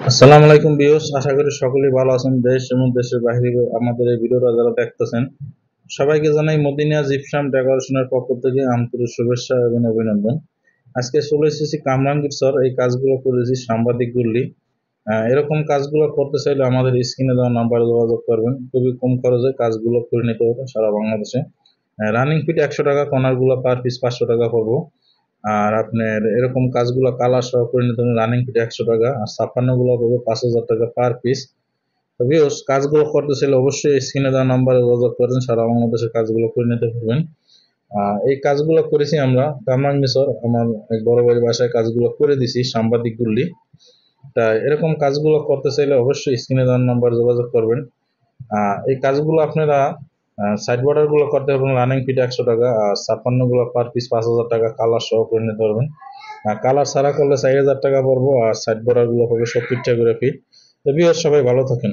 আসসালামু আলাইকুম ভিউয়ার্স, আশা করি সকলেই ভালো আছেন। দেশ এবং দেশের বাইরে আমাদের এই ভিডিওটা যারা দেখতেছেন সবাইকে জানাই মদিনা জিপসাম ডেকোরেশনের পক্ষ থেকে আন্তরিক শুভেচ্ছা এবং অভিনন্দন। আজকে চলে এসেছি কামরাঙ্গীরচর। এই কাজগুলো করেছি সাংবাদিক গুল্লি। এরকম কাজগুলো করতে চাইলে আমাদের স্ক্রিনে দেওয়া নাম্বারে যোগাযোগ করবেন। খুবই কম খরচে কাজগুলো করে নিতে পারবেন সারা বাংলাদেশে। রানিং ফিট 100 টাকা, কর্নারগুলো পার পিস 500 টাকা পড়বো। আর আপনার এরকম কাজগুলো কালার সহ করে নিতে হবে, রানিং ফিট 100 টাকা, আর 56 গুলো পড়বে 5,000 টাকা পার পিস। তো ভিউয়ার্স, কাজগুলো করতে চাইলে অবশ্যই স্ক্রিনে দেওয়া নাম্বারে যোগাযোগ করেন, সারা বাংলাদেশের কাজগুলো করে নিতে পারবেন। এই কাজগুলো করেছি আমরা কামরাঙ্গীরচর, আমার এক বড় ভাইয়ের বাসায় কাজগুলো করে দিছি সাংবাদিক গুল্লি। তা এরকম কাজগুলো করতে চাইলে অবশ্যই স্ক্রিনে দেওয়া নাম্বারে যোগাযোগ করবেন। এই কাজগুলো আপনারা সাইড বর্ডার গুলো করতে পারবেন রানিং ফিট 100 টাকা, আর 56 গুলো পার পিস 5,000 টাকা কালার সহ করে নিতে পারবেন। কালার ছাড়া করলে 4,000 টাকা পড়বো, আর সাইড বর্ডার গুলো হবে 70 টাকা করে ফিট। তো ভিউয়ার্স, সবাই ভালো থাকেন।